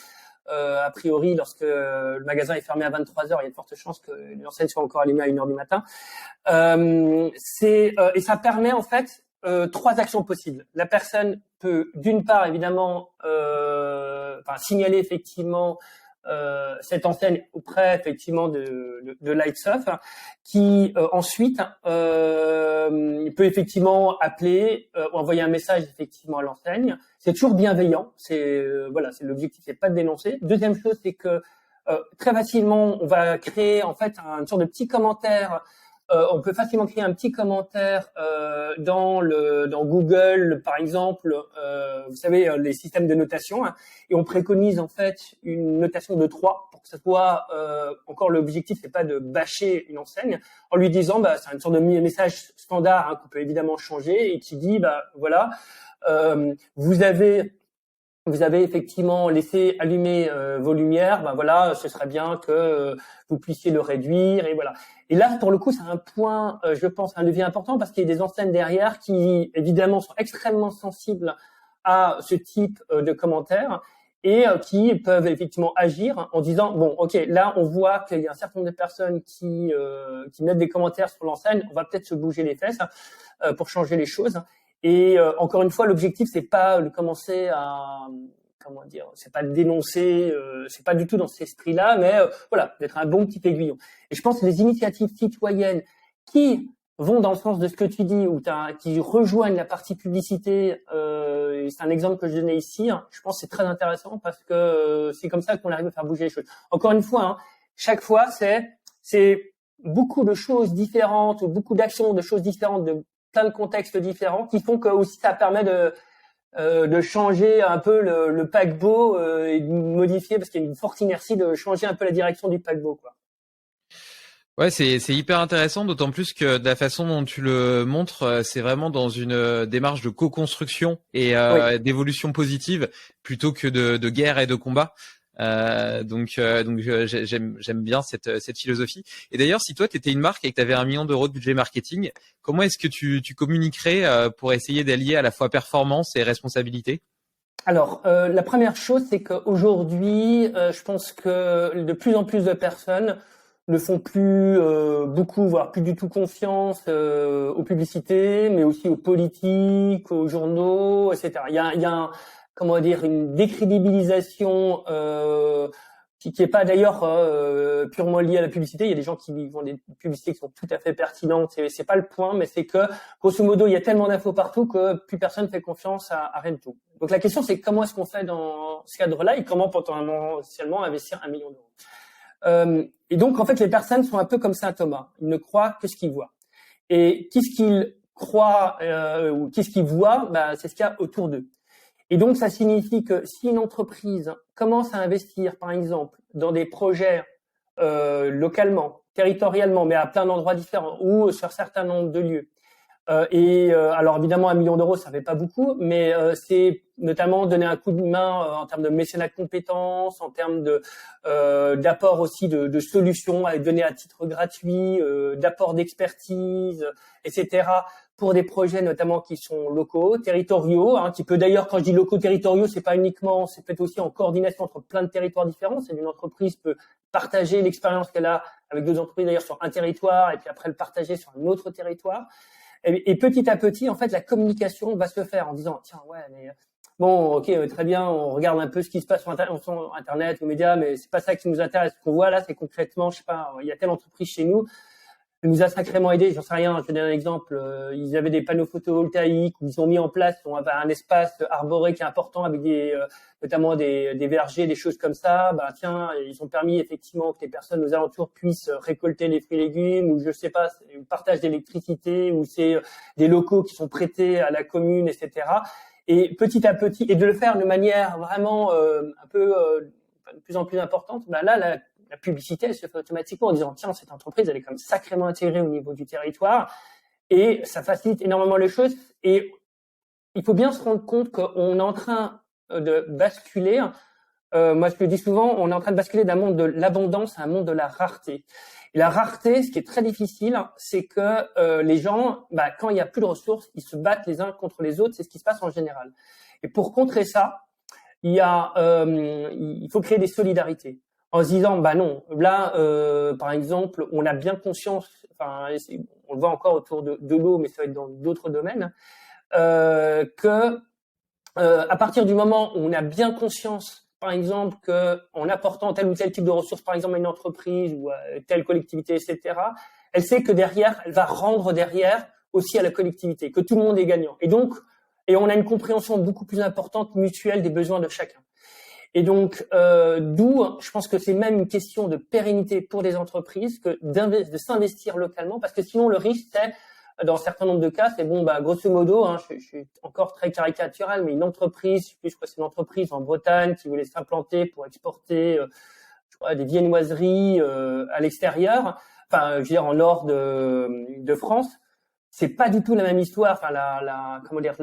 a priori lorsque le magasin est fermé à 23h, il y a de fortes chances que l'enseigne soit encore allumée à 1h du matin. Et ça permet en fait 3 actions possibles. La personne peut d'une part évidemment signaler effectivement cette enseigne auprès effectivement de Lights Off, qui ensuite il peut effectivement appeler ou envoyer un message effectivement à l'enseigne. C'est toujours bienveillant, c'est l'objectif, c'est pas de dénoncer. Deuxième chose, c'est que très facilement on va créer en fait une sorte de petit commentaire. On peut facilement créer un petit commentaire dans Google, par exemple, vous savez, les systèmes de notation, hein, et on préconise en fait une notation de 3 pour que ça soit encore l'objectif, c'est pas de bâcher une enseigne, en lui disant, c'est une sorte de message standard hein, qu'on peut évidemment changer et qui dit, voilà, vous avez effectivement laissé allumer vos lumières, voilà, ce serait bien que vous puissiez le réduire et voilà. Et là, pour le coup, c'est un point, je pense, un levier important parce qu'il y a des enseignes derrière qui, évidemment, sont extrêmement sensibles à ce type de commentaires et qui peuvent effectivement agir en disant, bon, ok, là, on voit qu'il y a un certain nombre de personnes qui mettent des commentaires sur l'enseigne, on va peut-être se bouger les fesses pour changer les choses. Et encore une fois, l'objectif c'est pas de commencer à c'est pas de dénoncer, c'est pas du tout dans cet esprit-là, mais voilà, d'être un bon petit aiguillon. Et je pense que les initiatives citoyennes qui vont dans le sens de ce que tu dis, ou qui rejoignent la partie publicité, c'est un exemple que je donnais ici. Hein, je pense que c'est très intéressant parce que c'est comme ça qu'on arrive à faire bouger les choses. Encore une fois, hein, chaque fois c'est beaucoup de choses différentes, ou beaucoup d'actions, de choses différentes de plein de contextes différents qui font que aussi ça permet de changer un peu le paquebot et de modifier parce qu'il y a une forte inertie de changer un peu la direction du paquebot quoi. Ouais, c'est hyper intéressant, d'autant plus que de la façon dont tu le montres, c'est vraiment dans une démarche de co-construction et d'évolution positive plutôt que de guerre et de combat. Donc j'aime bien cette philosophie. Et d'ailleurs, si toi tu étais une marque et que tu avais 1 million d'euros de budget marketing, comment est-ce que tu communiquerais pour essayer d'allier à la fois performance et responsabilité? Alors, la première chose, c'est qu'aujourd'hui, je pense que de plus en plus de personnes ne font plus beaucoup, voire plus du tout confiance aux publicités, mais aussi aux politiques, aux journaux, etc. Il y a comment dire, une décrédibilisation qui est pas d'ailleurs purement liée à la publicité. Il y a des gens qui font des publicités qui sont tout à fait pertinentes. C'est pas le point, mais c'est que grosso modo, il y a tellement d'infos partout que plus personne fait confiance à rien du tout. Donc la question, c'est comment est-ce qu'on fait dans ce cadre-là et comment potentiellement investir 1 million d'euros. Et donc en fait, les personnes sont un peu comme Saint Thomas. Ils ne croient que ce qu'ils voient. Et qu'est-ce qu'ils croient ou qu'est-ce qu'ils voient, bah, c'est ce qu'il y a autour d'eux. Et donc, ça signifie que si une entreprise commence à investir, par exemple, dans des projets localement, territorialement, mais à plein d'endroits différents ou sur certains nombres de lieux, alors évidemment, 1 million d'euros, ça fait pas beaucoup, mais c'est notamment donner un coup de main en termes de mécénat de compétences, en termes d'apport aussi de solutions à donner à titre gratuit, d'apport d'expertise, etc. pour des projets notamment qui sont locaux, territoriaux, qui peut d'ailleurs, quand je dis locaux, territoriaux, c'est pas uniquement, c'est peut-être aussi en coordination entre plein de territoires différents. C'est une entreprise peut partager l'expérience qu'elle a avec d'autres entreprises d'ailleurs sur un territoire et puis après le partager sur un autre territoire. Et petit à petit, en fait, la communication va se faire en disant tiens, ouais, mais bon, ok, très bien, on regarde un peu ce qui se passe sur Internet, aux médias, mais c'est pas ça qui nous intéresse. Ce qu'on voit là, c'est concrètement, je sais pas, il y a telle entreprise chez nous. Elle nous a sacrément aidé, j'en sais rien, je vais donner un exemple, ils avaient des panneaux photovoltaïques, où ils ont mis en place un espace arboré qui est important avec notamment des vergers, des choses comme ça. Bah tiens, ils ont permis effectivement que les personnes aux alentours puissent récolter les fruits et légumes, ou je sais pas, un partage d'électricité, ou c'est des locaux qui sont prêtés à la commune, etc. Et petit à petit, et de le faire de manière vraiment un peu de plus en plus importante, bah là, la publicité, elle se fait automatiquement en disant tiens, cette entreprise, elle est quand même sacrément intégrée au niveau du territoire et ça facilite énormément les choses. Et il faut bien se rendre compte qu'on est en train de basculer. Moi, je le dis souvent, on est en train de basculer d'un monde de l'abondance à un monde de la rareté. Et la rareté, ce qui est très difficile, c'est que les gens, bah, quand il n'y a plus de ressources, ils se battent les uns contre les autres. C'est ce qui se passe en général. Et pour contrer ça, il faut créer des solidarités. En se disant, bah non, là, par exemple, on a bien conscience, enfin, on le voit encore autour de l'eau, mais ça va être dans d'autres domaines, que à partir du moment où on a bien conscience, par exemple, que en apportant tel ou tel type de ressources, par exemple à une entreprise ou à telle collectivité, etc., elle sait que derrière, elle va rendre derrière aussi à la collectivité, que tout le monde est gagnant. Et donc, on a une compréhension beaucoup plus importante mutuelle des besoins de chacun. Et donc, d'où, je pense que c'est même une question de pérennité pour des entreprises que de s'investir localement, parce que sinon le risque, c'est, dans un certain nombre de cas, c'est bon, bah grosso modo, je suis encore très caricatural, mais une entreprise, je crois que c'est une entreprise en Bretagne qui voulait s'implanter pour exporter, je crois, des viennoiseries à l'extérieur, enfin, je veux dire en nord de France. C'est pas du tout la même histoire. Enfin, comment dire,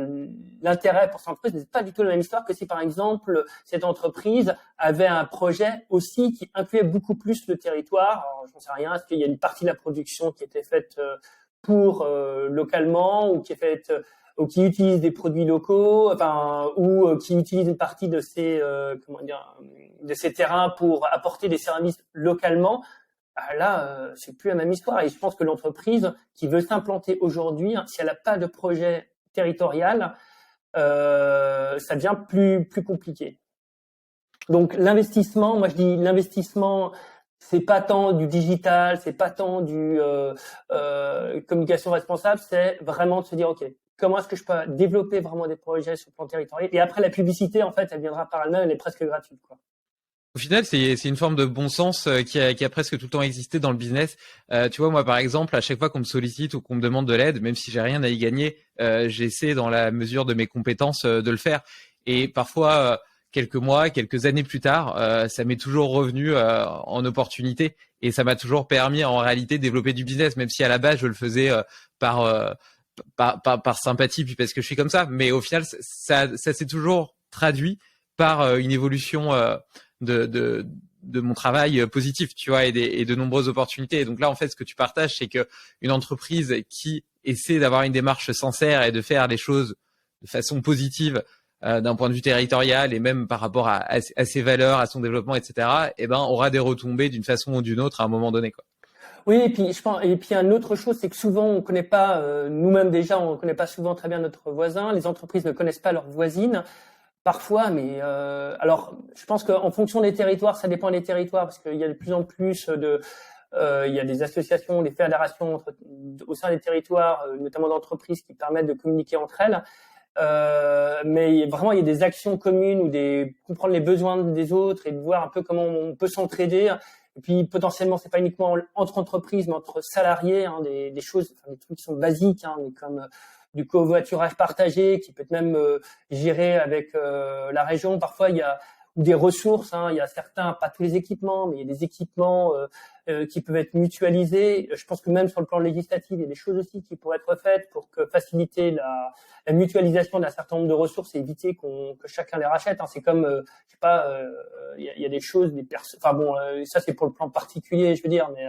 l'intérêt pour cette entreprise n'est pas du tout la même histoire que si, par exemple, cette entreprise avait un projet aussi qui incluait beaucoup plus le territoire. Alors, j'en sais rien. Est-ce qu'il y a une partie de la production qui était faite pour localement ou qui est faite ou qui utilise des produits locaux, enfin, ou qui utilise une partie de ces de ces terrains pour apporter des services localement. Là, c'est plus la même histoire. Et je pense que l'entreprise qui veut s'implanter aujourd'hui, si elle n'a pas de projet territorial, ça devient plus compliqué. Donc l'investissement, moi je dis l'investissement, c'est pas tant du digital, c'est pas tant du communication responsable, c'est vraiment de se dire ok, comment est-ce que je peux développer vraiment des projets sur le plan territorial. Et après la publicité, en fait, elle viendra par elle-même, elle est presque gratuite, quoi. Au final, c'est une forme de bon sens qui a presque tout le temps existé dans le business. Tu vois, moi, par exemple, à chaque fois qu'on me sollicite ou qu'on me demande de l'aide, même si j'ai rien à y gagner, j'essaie dans la mesure de mes compétences de le faire. Et parfois, quelques mois, quelques années plus tard, ça m'est toujours revenu en opportunité et ça m'a toujours permis en réalité de développer du business, même si à la base je le faisais par sympathie, puis parce que je suis comme ça. Mais au final, ça s'est toujours traduit par une évolution de mon travail positif, tu vois, et de nombreuses opportunités. Et donc là, en fait, ce que tu partages, c'est que une entreprise qui essaie d'avoir une démarche sincère et de faire les choses de façon positive d'un point de vue territorial et même par rapport à ses valeurs, à son développement, etc., eh ben, aura des retombées d'une façon ou d'une autre à un moment donné, quoi. Oui, et puis je pense, et puis une autre chose, c'est que souvent on connaît pas, nous-mêmes déjà, on connaît pas souvent très bien notre voisin. Les entreprises ne connaissent pas leurs voisines. Parfois, mais alors, je pense qu'en fonction des territoires, ça dépend des territoires, parce qu'il y a de plus en plus il y a des associations, des fédérations au sein des territoires, notamment d'entreprises, qui permettent de communiquer entre elles. Mais vraiment, il y a des actions communes ou comprendre les besoins des autres et de voir un peu comment on peut s'entraider. Et puis potentiellement, c'est pas uniquement entre entreprises, mais entre salariés, hein, des choses, enfin, des trucs qui sont basiques, hein, mais comme du covoiturage partagé, qui peut être même géré avec la région. Parfois, il y a ou des ressources. Hein, il y a certains, pas tous les équipements, mais il y a des équipements qui peuvent être mutualisés. Je pense que même sur le plan législatif, il y a des choses aussi qui pourraient être faites pour faciliter la mutualisation d'un certain nombre de ressources et éviter que chacun les rachète. Hein. C'est comme, je sais pas, il y a des choses, enfin bon, ça c'est pour le plan particulier, je veux dire, mais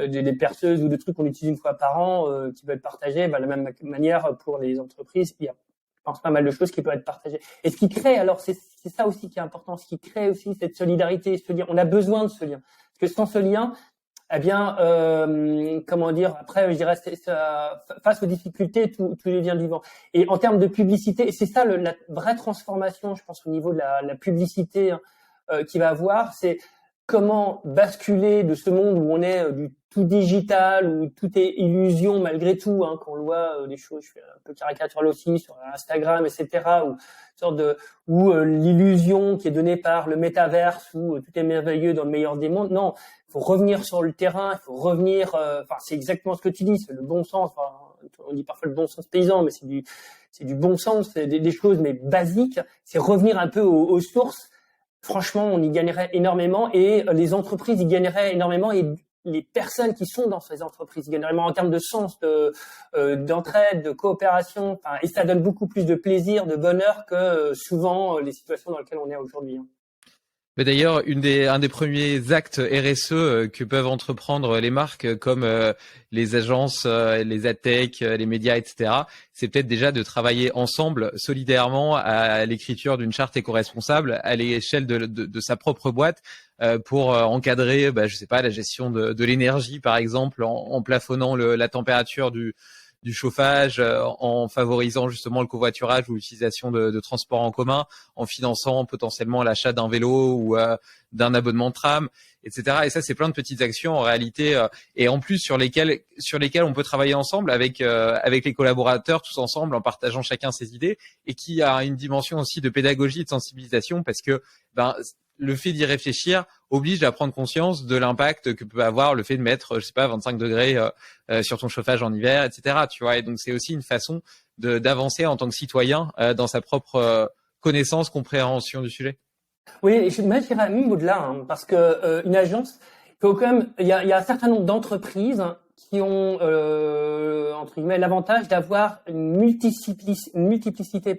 des perceuses ou des trucs qu'on utilise une fois par an qui peuvent être partagés. De la même manière pour les entreprises, il y a, je pense, pas mal de choses qui peuvent être partagées. Et ce qui crée, alors c'est ça aussi qui est important, ce qui crée aussi cette solidarité, ce lien. On a besoin de ce lien. Parce que sans ce lien, eh bien, comment dire, après, je dirais, face aux difficultés, tout devient vivant. Et en termes de publicité, et c'est ça la vraie transformation, je pense, au niveau de la publicité qu'il va avoir, c'est comment basculer de ce monde où on est du tout digital, où tout est illusion malgré tout, hein, quand on voit des choses, je fais un peu caricatural aussi sur Instagram, etc., où l'illusion qui est donnée par le métaverse, où tout est merveilleux dans le meilleur des mondes. Non, il faut revenir sur le terrain, il faut revenir. Enfin, c'est exactement ce que tu dis, c'est le bon sens. Enfin, on dit parfois le bon sens paysan, mais c'est du bon sens, c'est des choses mais basiques. C'est revenir un peu aux sources. Franchement, on y gagnerait énormément et les entreprises y gagneraient énormément et les personnes qui sont dans ces entreprises y gagneraient en termes de sens, d'entraide, de coopération. Enfin, et ça donne beaucoup plus de plaisir, de bonheur que souvent les situations dans lesquelles on est aujourd'hui. Hein. Mais d'ailleurs, un des premiers actes RSE que peuvent entreprendre les marques, comme les agences, les adtech, les médias, etc., c'est peut-être déjà de travailler ensemble, solidairement, à l'écriture d'une charte éco-responsable à l'échelle de sa propre boîte, pour encadrer, je sais pas, la gestion de l'énergie, par exemple, en plafonnant la température du chauffage, en favorisant justement le covoiturage ou l'utilisation de transports en commun, en finançant potentiellement l'achat d'un vélo ou d'un abonnement de tram, etc. Et ça, c'est plein de petites actions en réalité, et en plus sur lesquelles on peut travailler ensemble avec les collaborateurs, tous ensemble, en partageant chacun ses idées, et qui a une dimension aussi de pédagogie et de sensibilisation, parce que le fait d'y réfléchir oblige à prendre conscience de l'impact que peut avoir le fait de mettre, je sais pas, 25 degrés sur ton chauffage en hiver, etc. Tu vois, et donc c'est aussi une façon d'avancer en tant que citoyen dans sa propre connaissance, compréhension du sujet. Oui, moi je dirais même au-delà, hein, parce que une agence, il y a un certain nombre d'entreprises qui ont entre guillemets l'avantage d'avoir une multiplicité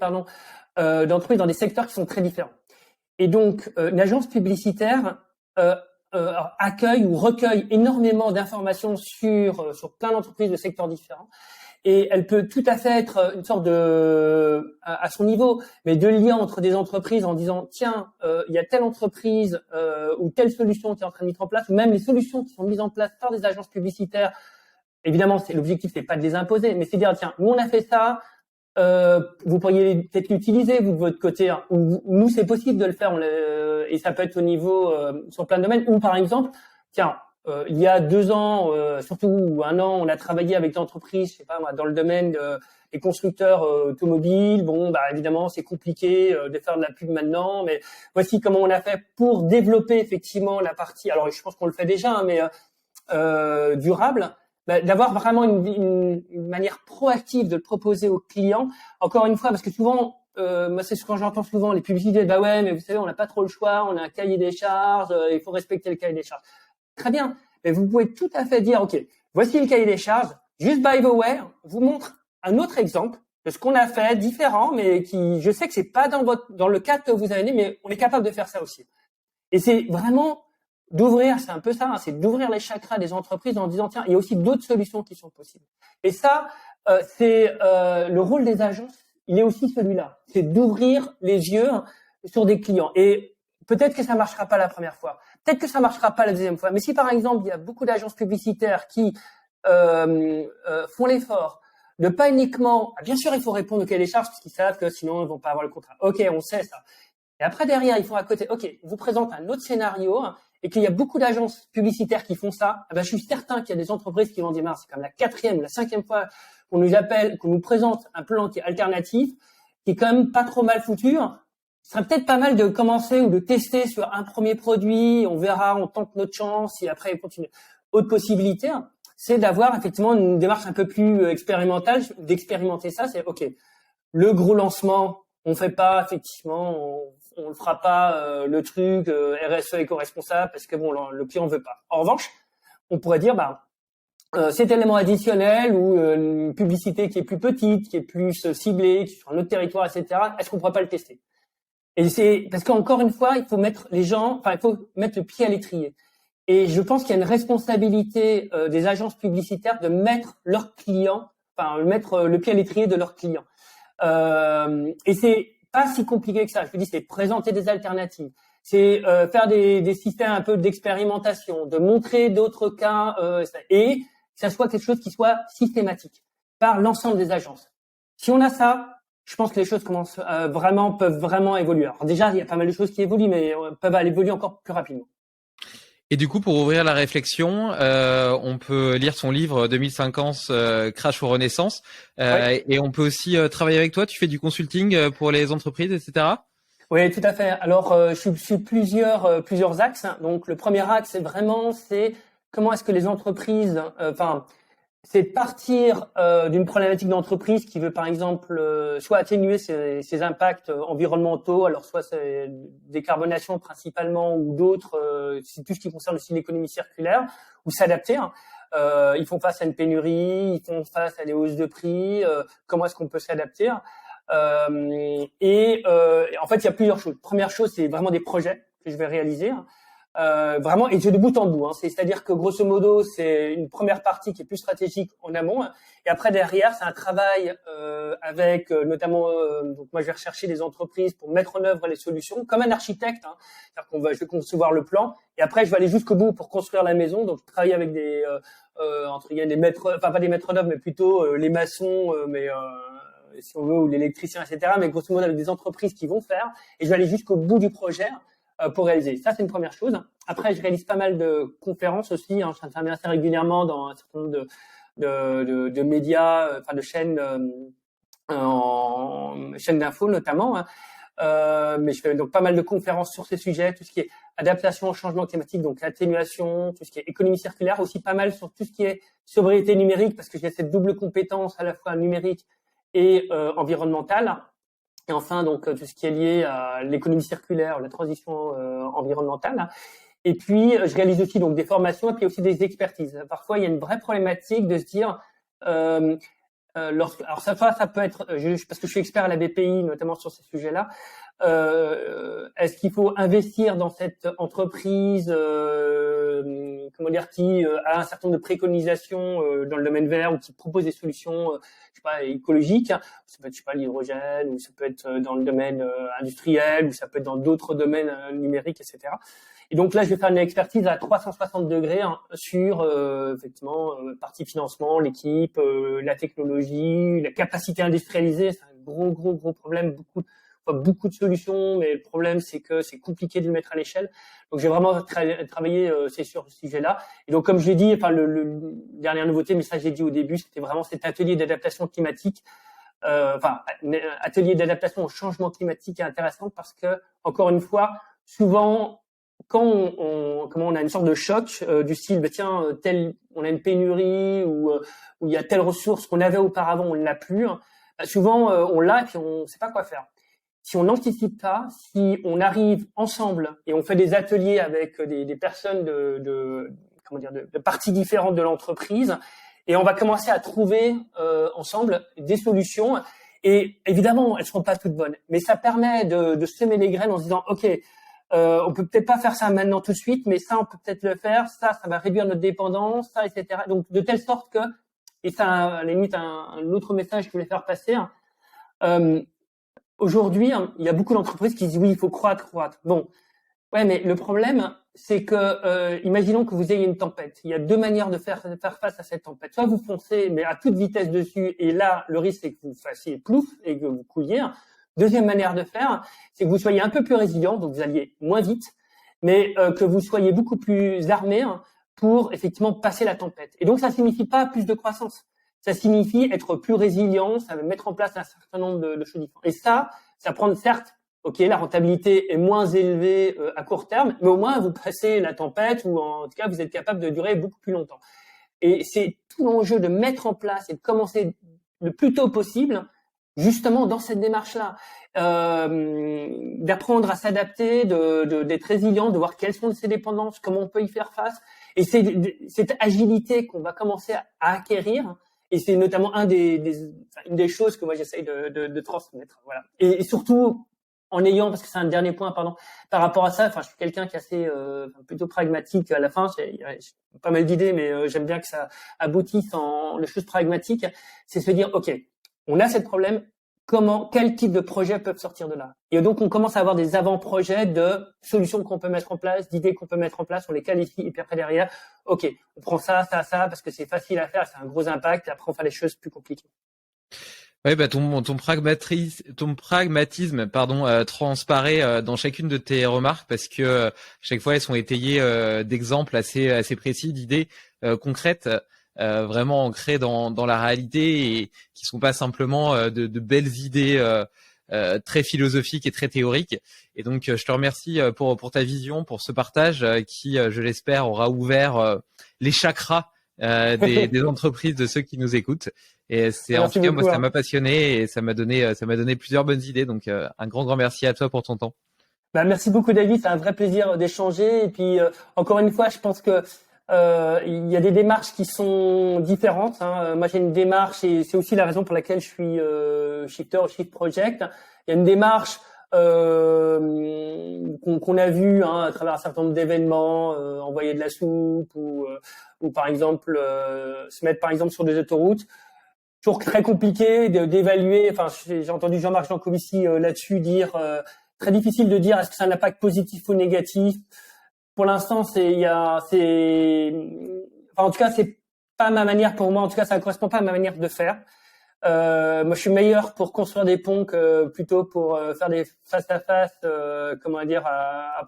d'entreprises dans des secteurs qui sont très différents. Et donc, une agence publicitaire accueille ou recueille énormément d'informations sur plein d'entreprises de secteurs différents. Et elle peut tout à fait être une sorte à son niveau, mais de lien entre des entreprises en disant tiens, il y a telle entreprise ou telle solution qui est en train de mettre en place, ou même les solutions qui sont mises en place par des agences publicitaires. Évidemment, l'objectif, c'est pas de les imposer, mais c'est de dire tiens, nous on a fait ça. Vous pourriez peut-être l'utiliser vous de votre côté, hein. Ou nous c'est possible de le faire, et ça peut être au niveau sur plein de domaines. Ou par exemple, tiens, il y a 2 ans, surtout 1 an, on a travaillé avec des entreprises, je sais pas moi, dans le domaine des constructeurs automobiles. Bon, évidemment c'est compliqué de faire de la pub maintenant, mais voici comment on a fait pour développer effectivement la partie. Alors je pense qu'on le fait déjà, hein, mais durable. D'avoir vraiment une manière proactive de le proposer aux clients. Encore une fois, parce que souvent, moi c'est ce que j'entends souvent, les publicités, ouais, mais vous savez, on n'a pas trop le choix, on a un cahier des charges, il faut respecter le cahier des charges. Très bien, mais vous pouvez tout à fait dire, ok, voici le cahier des charges, juste by the way, vous montre un autre exemple de ce qu'on a fait différent, mais qui, je sais que c'est pas dans le cadre que vous avez mis, mais on est capable de faire ça aussi. Et c'est vraiment d'ouvrir, c'est un peu ça, hein, c'est d'ouvrir les chakras des entreprises en disant tiens, il y a aussi d'autres solutions qui sont possibles. Et ça, c'est le rôle des agences, il est aussi celui-là, c'est d'ouvrir les yeux sur des clients. Et peut-être que ça marchera pas la première fois, peut-être que ça marchera pas la deuxième fois. Mais si par exemple il y a beaucoup d'agences publicitaires qui font l'effort de pas uniquement, bien sûr il faut répondre au cahier des charges parce qu'ils savent que sinon ils vont pas avoir le contrat. Ok, on sait ça. Et après derrière ils font à côté. Ok, on vous présente un autre scénario et qu'il y a beaucoup d'agences publicitaires qui font ça. Eh ben, je suis certain qu'il y a des entreprises qui vont dire, c'est comme la 4e, la 5e fois qu'on nous appelle, qu'on nous présente un plan qui est alternatif, qui est quand même pas trop mal foutu. Ce serait peut-être pas mal de commencer ou de tester sur un premier produit. On verra, on tente notre chance et après on continue. Autre possibilité, c'est d'avoir effectivement une démarche un peu plus expérimentale, d'expérimenter ça. C'est ok, le gros lancement, on fait pas effectivement, on ne fera pas le truc RSE éco-responsable parce que bon, le client veut pas. En revanche, on pourrait dire cet élément additionnel ou une publicité qui est plus petite, qui est plus ciblée, qui est sur un autre territoire, etc. Est-ce qu'on pourrait pas le tester? Et c'est parce qu'encore une fois, il faut mettre les gens, il faut mettre le pied à l'étrier. Et je pense qu'il y a une responsabilité des agences publicitaires de mettre leurs clients, mettre le pied à l'étrier de leurs clients. Et c'est pas si compliqué que ça. Je vous dis, c'est présenter des alternatives, c'est faire des systèmes un peu d'expérimentation, de montrer d'autres cas, et que ça soit quelque chose qui soit systématique par l'ensemble des agences. Si on a ça, je pense que les choses commencent peuvent vraiment évoluer. Alors déjà, il y a pas mal de choses qui évoluent, mais peuvent aller évoluer encore plus rapidement. Et du coup, pour ouvrir la réflexion, on peut lire son livre 2050 Crash ou Renaissance, ouais. Et on peut aussi travailler avec toi. Tu fais du consulting pour les entreprises, etc. Oui, tout à fait. Alors, je suis plusieurs axes. Donc, le premier axe, c'est comment est-ce que les entreprises, c'est partir d'une problématique d'entreprise qui veut par exemple soit atténuer ses impacts environnementaux, alors soit c'est décarbonation principalement ou d'autres, c'est tout ce qui concerne aussi l'économie circulaire, ou s'adapter. Ils font face à une pénurie, ils font face à des hausses de prix, comment est-ce qu'on peut s'adapter et en fait il y a plusieurs choses. Première chose, c'est vraiment des projets que je vais réaliser. Vraiment, et c'est de bout en bout. C'est-à-dire que grosso modo, c'est une première partie qui est plus stratégique en amont, et après derrière, c'est un travail avec notamment. Donc moi, je vais rechercher des entreprises pour mettre en œuvre les solutions, comme un architecte. C'est-à-dire je vais concevoir le plan, et après je vais aller jusqu'au bout pour construire la maison. Donc je travaille avec des entre guillemets des maîtres, pas des maîtres d'œuvre, mais plutôt les maçons, si on veut, ou l'électricien, etc. Mais grosso modo avec des entreprises qui vont faire, et je vais aller jusqu'au bout du projet pour réaliser. Ça, c'est une première chose. Après, je réalise pas mal de conférences aussi. Je interviens assez régulièrement dans un certain nombre de médias, de chaînes, chaînes d'infos notamment. Mais je fais donc pas mal de conférences sur ces sujets, tout ce qui est adaptation au changement climatique, donc l'atténuation, tout ce qui est économie circulaire, aussi pas mal sur tout ce qui est sobriété numérique, parce que j'ai cette double compétence à la fois numérique et environnementale. Et enfin, donc, tout ce qui est lié à l'économie circulaire, la transition environnementale. Et puis, je réalise aussi donc des formations et puis aussi des expertises. Parfois, il y a une vraie problématique de se dire, alors ça peut être, parce que je suis expert à la BPI, notamment sur ces sujets-là, est-ce qu'il faut investir dans cette entreprise, qui a un certain nombre de préconisations dans le domaine vert ou qui propose des solutions, écologiques. Ça peut être, l'hydrogène, ou ça peut être dans le domaine industriel, ou ça peut être dans d'autres domaines numériques, etc. Et donc là, je vais faire une expertise à 360 degrés sur effectivement partie financement, l'équipe, la technologie, la capacité industrialisée. C'est un gros problème. Beaucoup de solutions, mais le problème c'est que c'est compliqué de le mettre à l'échelle. Donc j'ai vraiment travaillé sur ce sujet-là. Et donc comme je l'ai dit, le dernière nouveauté, mais ça j'ai dit au début, c'était vraiment cet atelier d'adaptation climatique. Atelier d'adaptation au changement climatique est intéressant parce que encore une fois, souvent quand on a une sorte de choc du style, on a une pénurie ou il y a telle ressource qu'on avait auparavant, on l'a plus. Souvent on l'a et puis on sait pas quoi faire. Si on n'anticipe pas, si on arrive ensemble et on fait des ateliers avec des personnes de parties différentes de l'entreprise, et on va commencer à trouver ensemble des solutions. Et évidemment, elles seront pas toutes bonnes, mais ça permet de semer les graines en se disant, ok, on peut peut-être pas faire ça maintenant tout de suite, mais ça on peut peut-être le faire. Ça va réduire notre dépendance, ça, etc. Donc de telle sorte que, et ça, à la limite, un autre message que je voulais faire passer. Aujourd'hui, il y a beaucoup d'entreprises qui disent oui, il faut croître. Bon, Ouais, mais le problème, c'est que, imaginons que vous ayez une tempête. Il y a deux manières de faire face à cette tempête. Soit vous foncez, mais à toute vitesse dessus, et là, le risque, c'est que vous fassiez plouf et que vous couliez. Deuxième manière de faire, c'est que vous soyez un peu plus résilient, donc vous alliez moins vite, mais que vous soyez beaucoup plus armé pour effectivement passer la tempête. Et donc, ça signifie pas plus de croissance. Ça signifie être plus résilient, ça va mettre en place un certain nombre de choses différentes. Et ça prend certes. Ok, la rentabilité est moins élevée à court terme, mais au moins vous passez la tempête ou en tout cas vous êtes capable de durer beaucoup plus longtemps. Et c'est tout l'enjeu de mettre en place et de commencer le plus tôt possible, justement dans cette démarche-là, d'apprendre à s'adapter, d'être résilient, de voir quelles sont ses dépendances, comment on peut y faire face. Et c'est cette agilité qu'on va commencer à acquérir. Et c'est notamment une des choses que moi j'essaye de transmettre. Voilà. Et surtout en ayant, parce que c'est un dernier point, pardon, par rapport à ça, enfin, je suis quelqu'un qui est assez plutôt pragmatique à la fin. J'ai pas mal d'idées, mais j'aime bien que ça aboutisse en les choses pragmatiques. C'est se dire, ok, on a ce problème. Quel type de projets peuvent sortir de là? Et donc, on commence à avoir des avant-projets de solutions qu'on peut mettre en place, d'idées qu'on peut mettre en place, on les qualifie, et puis après derrière, ok, on prend ça, parce que c'est facile à faire, c'est un gros impact, et après on fait les choses plus compliquées. Oui, bah ton pragmatisme, transparaît dans chacune de tes remarques parce que chaque fois elles sont étayées d'exemples assez précis, d'idées concrètes, vraiment ancrées dans la réalité et qui sont pas simplement de belles idées très philosophiques et très théoriques. Et donc je te remercie pour ta vision, pour ce partage qui, je l'espère, aura ouvert les chakras des entreprises, de ceux qui nous écoutent. Et c'est en tout cas, moi, ça m'a passionné et ça m'a donné plusieurs bonnes idées. Donc, un grand merci à toi pour ton temps. Bah, merci beaucoup, David. C'est un vrai plaisir d'échanger. Et puis, encore une fois, je pense que il y a des démarches qui sont différentes. Moi, j'ai une démarche et c'est aussi la raison pour laquelle je suis shifter au Shift Project. Il y a une démarche qu'on a vue à travers un certain nombre d'événements, envoyer de la soupe ou par exemple se mettre par exemple sur des autoroutes. Toujours très compliqué d'évaluer. Enfin, j'ai entendu Jean-Marc Jancovici là-dessus dire très difficile de dire est-ce que c'est un impact positif ou négatif. Pour l'instant, en tout cas, c'est pas ma manière pour moi. En tout cas, ça ne correspond pas à ma manière de faire. Moi, je suis meilleur pour construire des ponts que plutôt pour faire des face à face. À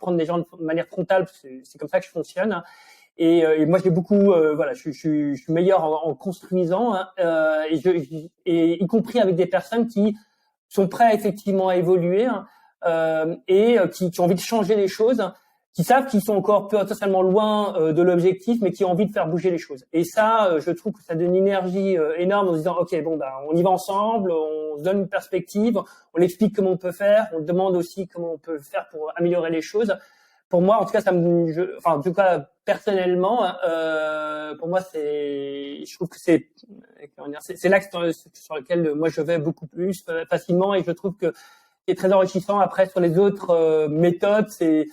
prendre des gens de manière frontale. C'est comme ça que je fonctionne. Et moi, j'ai beaucoup, je suis meilleur en construisant, et y compris avec des personnes qui sont prêtes effectivement à évoluer et qui ont envie de changer les choses, qui savent qu'ils sont encore potentiellement loin de l'objectif, mais qui ont envie de faire bouger les choses. Et ça, je trouve que ça donne une énergie énorme en se disant, ok, bon, on y va ensemble, on se donne une perspective, on explique comment on peut faire, on demande aussi comment on peut faire pour améliorer les choses. Pour moi, en tout cas, personnellement, pour moi, je trouve que c'est l'axe sur lequel moi je vais beaucoup plus facilement et je trouve que c'est très enrichissant. Après, sur les autres méthodes, c'est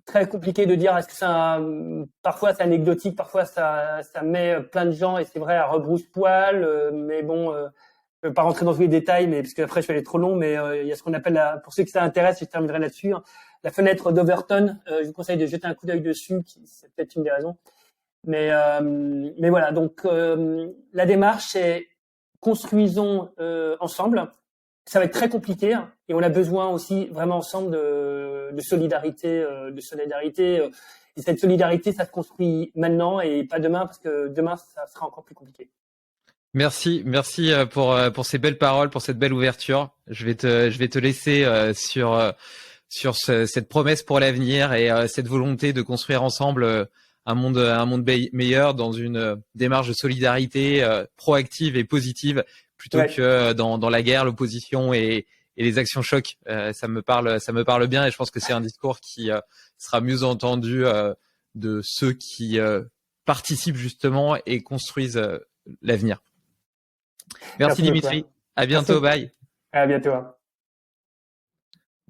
très compliqué de dire est-ce que parfois c'est anecdotique, parfois ça met plein de gens et c'est vrai à rebrousse-poil, mais bon. Je ne vais pas rentrer dans tous les détails, mais parce qu'après je vais aller trop long, mais il y a ce qu'on appelle pour ceux qui ça intéresse, je terminerai là-dessus, la fenêtre d'Overton. Je vous conseille de jeter un coup d'œil dessus, c'est peut-être une des raisons. Mais voilà, donc la démarche c'est construisons ensemble. Ça va être très compliqué et on a besoin aussi vraiment ensemble de solidarité, et cette solidarité, ça se construit maintenant et pas demain parce que demain ça sera encore plus compliqué. Merci pour ces belles paroles, pour cette belle ouverture. Je vais te laisser sur cette promesse pour l'avenir et cette volonté de construire ensemble un monde meilleur dans une démarche de solidarité proactive et positive plutôt que dans la guerre, l'opposition et les actions chocs. Ça me parle bien et je pense que c'est un discours qui sera mieux entendu de ceux qui participent justement et construisent l'avenir. Merci Dimitri. À bientôt. Merci. Bye. À bientôt.